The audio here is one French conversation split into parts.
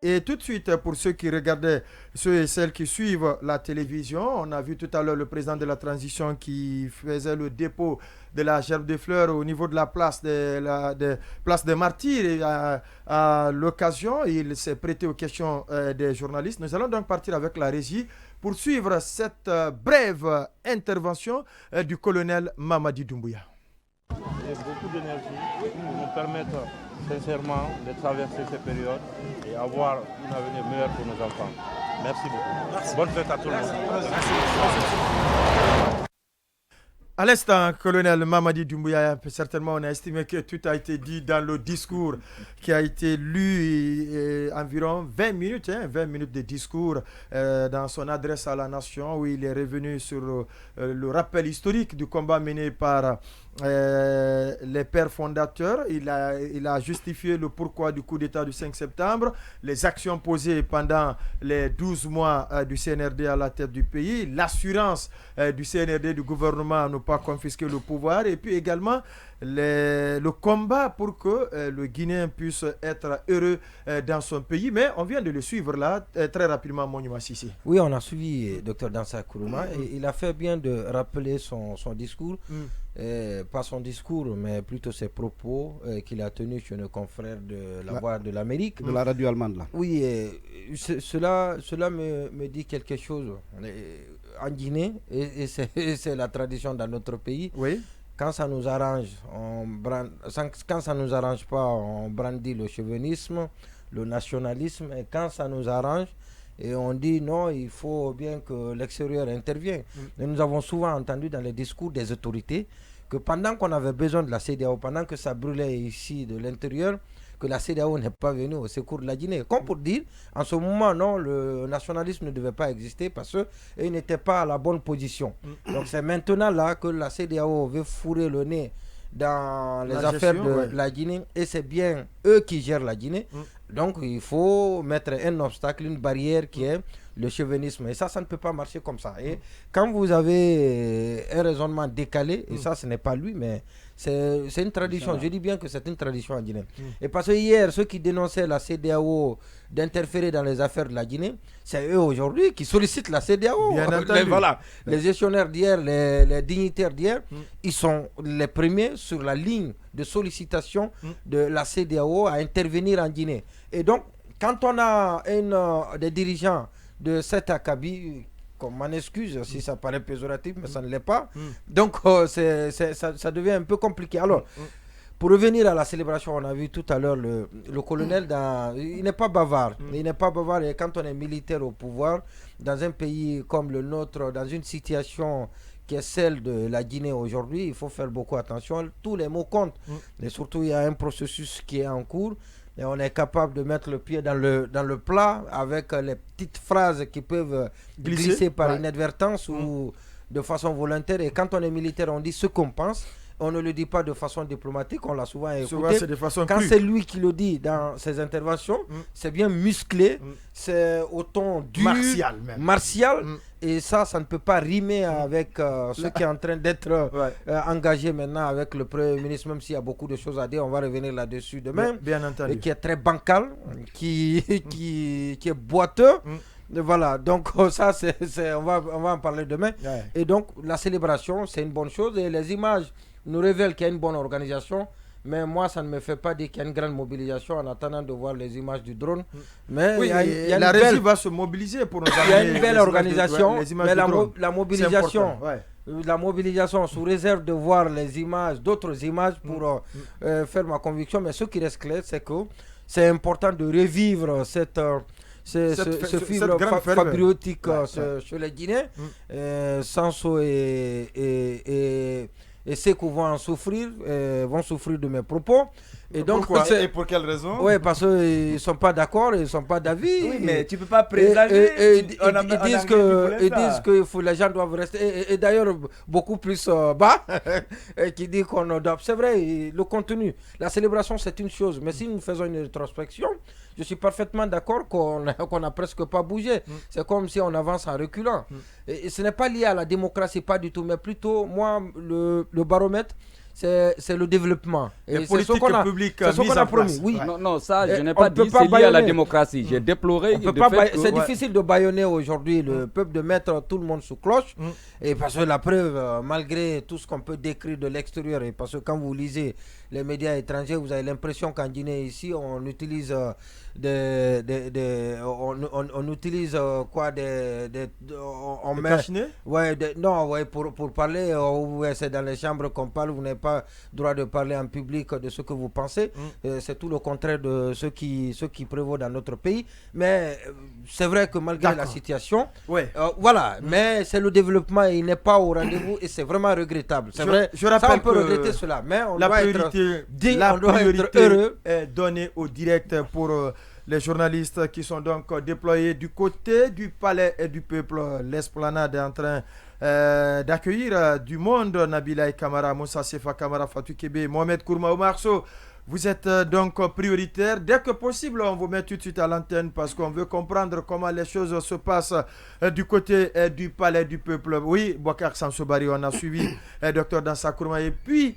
Et tout de suite, pour ceux qui regardaient, ceux et celles qui suivent la télévision, on a vu tout à l'heure le président de la transition qui faisait le dépôt de la gerbe de fleurs au niveau de la place place des Martyrs. Et à l'occasion, il s'est prêté aux questions des journalistes. Nous allons donc partir avec la régie pour suivre cette brève intervention du colonel Mamadi Doumbouya. Et beaucoup d'énergie pour nous permettre sincèrement de traverser ces périodes et avoir une avenir meilleur pour nos enfants. Merci beaucoup. Merci. Bonne fête à tout le monde. À l'instant, colonel Mamadi Doumbouya, certainement on a estimé que tout a été dit dans le discours qui a été lu environ 20 minutes, 20 minutes de discours dans son adresse à la nation où il est revenu sur le rappel historique du combat mené par les pères fondateurs. Il a justifié le pourquoi du coup d'État du 5 septembre, les actions posées pendant les 12 mois du CNRD à la tête du pays, l'assurance du CNRD, du gouvernement à ne pas confisquer le pouvoir, et puis également le combat pour que le Guinéen puisse être heureux dans son pays. Mais on vient de le suivre là, très rapidement, Monument Sissi. Oui, on a suivi Dr Dansa Kourouma et il a fait bien de rappeler son discours. Pas son discours, mais plutôt ses propos qu'il a tenus chez nos confrères de la Voix de l'Amérique. De la radio allemande, là. Oui, cela me dit quelque chose. En Guinée, et c'est la tradition dans notre pays, oui. Quand ça nous arrange, quand ça nous arrange pas, on brandit le chauvinisme, le nationalisme, et quand ça nous arrange, et on dit non, il faut bien que l'extérieur intervienne. Et nous avons souvent entendu dans les discours des autorités que pendant qu'on avait besoin de la CEDEAO, pendant que ça brûlait ici de l'intérieur, que la CEDEAO n'est pas venue au secours de la Guinée. Comme pour dire, en ce moment, non, le nationalisme ne devait pas exister parce qu'il n'était pas à la bonne position. Donc c'est maintenant là que la CEDEAO veut fourrer le nez dans les affaires de la Guinée, et c'est bien eux qui gèrent la Guinée. Donc il faut mettre un obstacle, une barrière qui est le chauvinisme, et ça ne peut pas marcher comme ça. Et quand vous avez un raisonnement décalé, et ça ce n'est pas lui, mais c'est une tradition, je dis bien que c'est une tradition en Guinée. Et parce que hier, ceux qui dénonçaient la CEDEAO d'interférer dans les affaires de la Guinée, c'est eux aujourd'hui qui sollicitent la CEDEAO. Les gestionnaires d'hier, les dignitaires d'hier, ils sont les premiers sur la ligne de sollicitation de la CEDEAO à intervenir en Guinée. Et donc, quand on a des dirigeants de cet acabit, qu'on m'en excuse si ça paraît péjoratif, mais ça ne l'est pas, donc ça devient un peu compliqué. Alors, pour revenir à la célébration, on a vu tout à l'heure le colonel, il n'est pas bavard. Il n'est pas bavard, et quand on est militaire au pouvoir, dans un pays comme le nôtre, dans une situation qui est celle de la Guinée aujourd'hui, il faut faire beaucoup attention. Tous les mots comptent. Et surtout, il y a un processus qui est en cours. Et on est capable de mettre le pied dans le plat avec les petites phrases qui peuvent glisser par inadvertance ou de façon volontaire. Et quand on est militaire, on dit ce qu'on pense. On ne le dit pas de façon diplomatique, on l'a souvent écouté. Quand c'est lui qui le dit dans ses interventions, c'est bien musclé, c'est au ton dur, martial, et ça ne peut pas rimer avec ce qui est en train d'être engagé maintenant avec le Premier ministre, même s'il y a beaucoup de choses à dire, on va revenir là-dessus demain, bien entendu. Et qui est très bancal, qui est boiteux. Voilà, donc ça, on va en parler demain. Et donc, la célébration, c'est une bonne chose, et les images nous révèle qu'il y a une bonne organisation, mais moi ça ne me fait pas dire qu'il y a une grande mobilisation en attendant de voir les images du drone. Mais oui, la régie va se mobiliser pour nous amener. Il y a une belle organisation, mais la mobilisation sous réserve de voir les images, d'autres images pour faire ma conviction. Mais ce qui reste clair, c'est que c'est important de revivre ce fibre patriotique chez les Guinéens. Sanso et ceux qui vont en souffrir vont souffrir de mes propos. Et donc, et pour quelle raison? Oui, parce qu'ils ne sont pas d'accord, ils ne sont pas d'avis. Oui, mais tu ne peux pas présager. Ils disent que les gens doivent rester. Et d'ailleurs, beaucoup plus bas, qui dit qu'on doit. C'est vrai, le contenu. La célébration, c'est une chose. Mais si nous faisons une rétrospection, je suis parfaitement d'accord qu'on n'a presque pas bougé. C'est comme si on avance en reculant. Et ce n'est pas lié à la démocratie, pas du tout. Mais plutôt, moi, le baromètre, c'est le développement. Et les politiques publiques c'est ce qu'on a promis. Oui. Non, ça, je n'ai pas dit, c'est lié à la démocratie. J'ai déploré c'est difficile de bâillonner aujourd'hui le peuple, de mettre tout le monde sous cloche. Et parce que la preuve, malgré tout ce qu'on peut décrire de l'extérieur, et parce que quand vous lisez les médias étrangers, vous avez l'impression qu'en Guinée, ici, on utilise on utilise quoi on met pour parler, c'est dans les chambres qu'on parle, vous n'avez pas droit de parler en public de ce que vous pensez. C'est tout le contraire de ce qui prévaut dans notre pays, mais c'est vrai que malgré la situation, voilà, mais c'est le développement, il n'est pas au rendez-vous et c'est vraiment regrettable. C'est vrai, je rappelle ça on peut regretter cela, mais on doit être heureux est donnée au direct pour les journalistes qui sont donc déployés du côté du palais et du peuple. L'esplanade est en train d'accueillir du monde. Nabila Kamara, Moussa Sefa Kamara, Fatou Kébé, Mohamed Kourma, Omar Sow. Vous êtes donc prioritaire. Dès que possible, on vous met tout de suite à l'antenne parce qu'on veut comprendre comment les choses se passent du côté du palais du peuple. Oui, Bouakar Samsobari, on a suivi Dr Dansa Kourma. Et puis,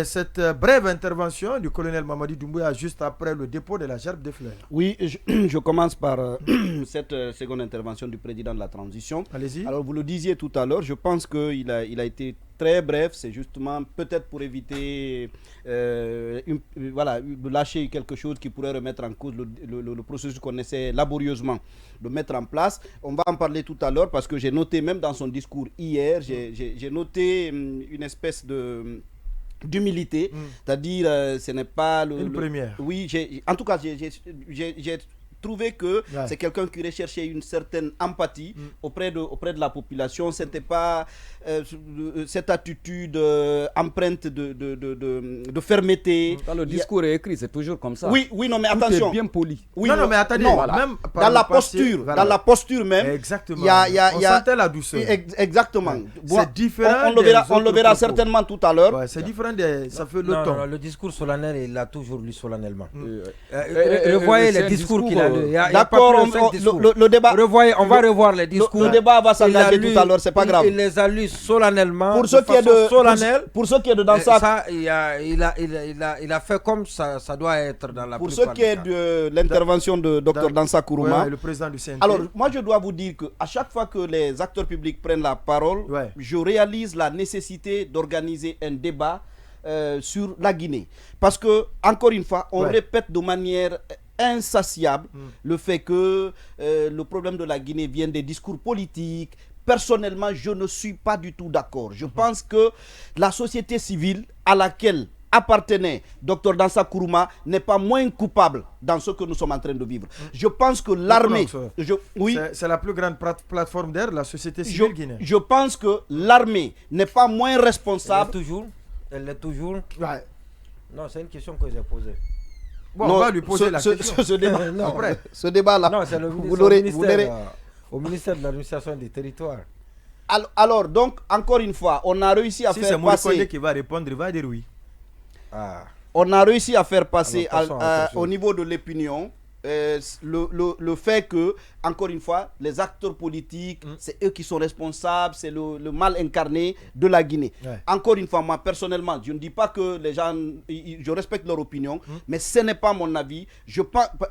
cette brève intervention du colonel Mamadi Doumbouya juste après le dépôt de la gerbe de fleurs. Oui, je commence par cette seconde intervention du président de la transition. Allez-y. Alors, vous le disiez tout à l'heure, je pense qu'il a été très bref, c'est justement peut-être pour éviter de lâcher quelque chose qui pourrait remettre en cause le processus qu'on essaie laborieusement de mettre en place. On va en parler tout à l'heure parce que j'ai noté même dans son discours hier, j'ai noté une espèce d'humilité, c'est-à-dire ce n'est pas une première. Oui, en tout cas j'ai trouvé que c'est quelqu'un qui recherchait une certaine empathie auprès de la population. C'était pas cette attitude empreinte de fermeté. Quand le discours est écrit, c'est toujours comme ça. Oui, non, mais attention. Tout est bien poli. Oui, non, mais attendez, même dans la posture même, exactement. On sentait la douceur. Exactement. C'est différent. On le verra certainement tout à l'heure. C'est différent, ça fait le ton. Non, le discours solennel, il l'a toujours lu solennellement. Revoyez les discours qu'il a lu. D'accord, le débat. On va revoir les discours. Le débat va s'engager tout à l'heure, c'est pas grave. Il les a lus solennellement. Pour ce qui est de Dansa, ça, il a fait comme ça doit être dans la. Pour ce qui est de l'intervention de Dr Dansa Kourouma, le président du CNT. Alors, moi, je dois vous dire que à chaque fois que les acteurs publics prennent la parole, je réalise la nécessité d'organiser un débat sur la Guinée, parce que encore une fois, on répète de manière insatiable le fait que le problème de la Guinée vient des discours politiques. Personnellement, je ne suis pas du tout d'accord. Je pense que la société civile à laquelle appartenait Dr Dansa Kourouma n'est pas moins coupable dans ce que nous sommes en train de vivre. Je pense que l'armée... C'est la plus grande plateforme d'air, la société civile guinéenne. Je pense que l'armée n'est pas moins responsable... Elle l'est toujours. Ouais. Non, c'est une question que j'ai posée. Bon, on va lui poser la question. Ce débat-là, non, c'est au ministère de l'administration des territoires. Alors, donc, encore une fois, on a réussi à faire passer... Si c'est Mourikonde qui va répondre, il va dire oui. On a réussi à faire passer au niveau de l'opinion le fait que, encore une fois, les acteurs politiques, c'est eux qui sont responsables, c'est le mal incarné de la Guinée. Encore une fois, moi personnellement, je ne dis pas que les gens, je respecte leur opinion, mais ce n'est pas mon avis.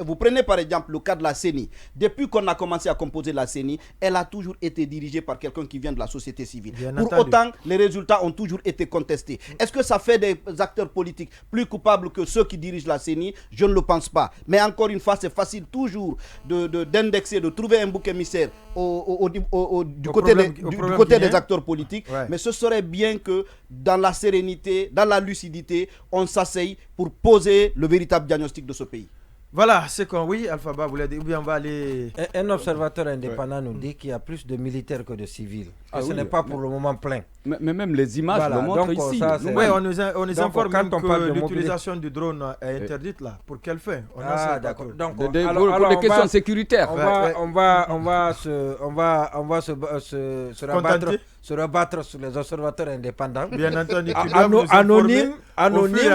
Vous prenez par exemple le cas de la CENI. Depuis qu'on a commencé à composer la CENI, elle a toujours été dirigée par quelqu'un qui vient de la société civile. Pour autant, les résultats ont toujours été contestés. Est-ce que ça fait des acteurs politiques plus coupables que ceux qui dirigent la CENI? Je ne le pense pas. Mais encore une fois, c'est facile toujours d'indexer, de trouver un bouc émissaire du côté des acteurs politiques. Mais ce serait bien que dans la sérénité, dans la lucidité, on s'asseye pour poser le véritable diagnostic de ce pays. Voilà, c'est qu'on, oui, Alphaba voulait dire, ou bien on va aller... Un observateur indépendant nous dit qu'il y a plus de militaires que de civils. Ce n'est pas pour le moment plein. Mais même les images le montrent ici. Oui, on nous informe même que l'utilisation du drone est interdite là. Pour quelle fin? D'accord. Pour des questions sécuritaires. On va se rabattre sur les observateurs indépendants. Bien entendu. Anonymes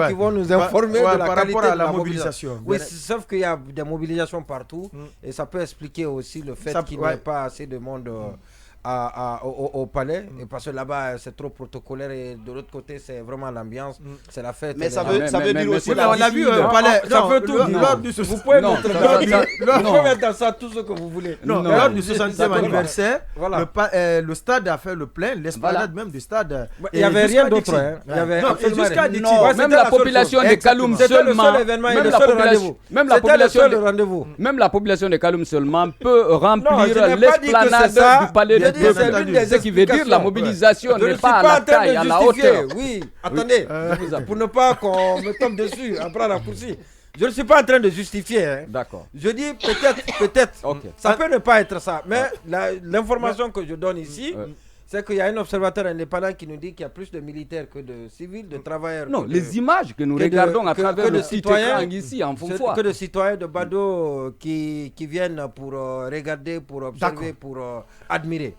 qui vont nous informer de la qualité de la mobilisation. Oui, sauf qu'il y a des mobilisations partout et ça peut expliquer aussi le fait qu'il n'y ait pas assez de monde au palais, et parce que là-bas c'est trop protocolaire et de l'autre côté c'est vraiment l'ambiance, c'est la fête. Mais ça veut dire aussi. On a vu au palais. Ça veut tout dire. Vous pouvez mettre dans ça tout ce que vous voulez. Non, lors du 60e anniversaire, le stade a fait le plein, l'esplanade même du stade. Il n'y avait rien d'autre. Jusqu'à Dixie. Même la population de Kaloum seulement. Même la population de Kaloum seulement peut remplir l'esplanade du palais de peuple. Ce qui veut dire la mobilisation n'est pas à la taille, à la hauteur. Oui, attendez, pour ne pas qu'on me tombe dessus après la raccourci. Je ne suis pas en train de justifier. D'accord. Je dis peut-être. Ça peut ne pas être ça. Mais l'information que je donne ici, c'est qu'il y a un observateur indépendant qui nous dit qu'il y a plus de militaires que de civils, de travailleurs. Non, les images que nous regardons à travers le petit écran ici en font foi. Que de citoyens de Bado qui viennent pour regarder, pour observer, pour admirer.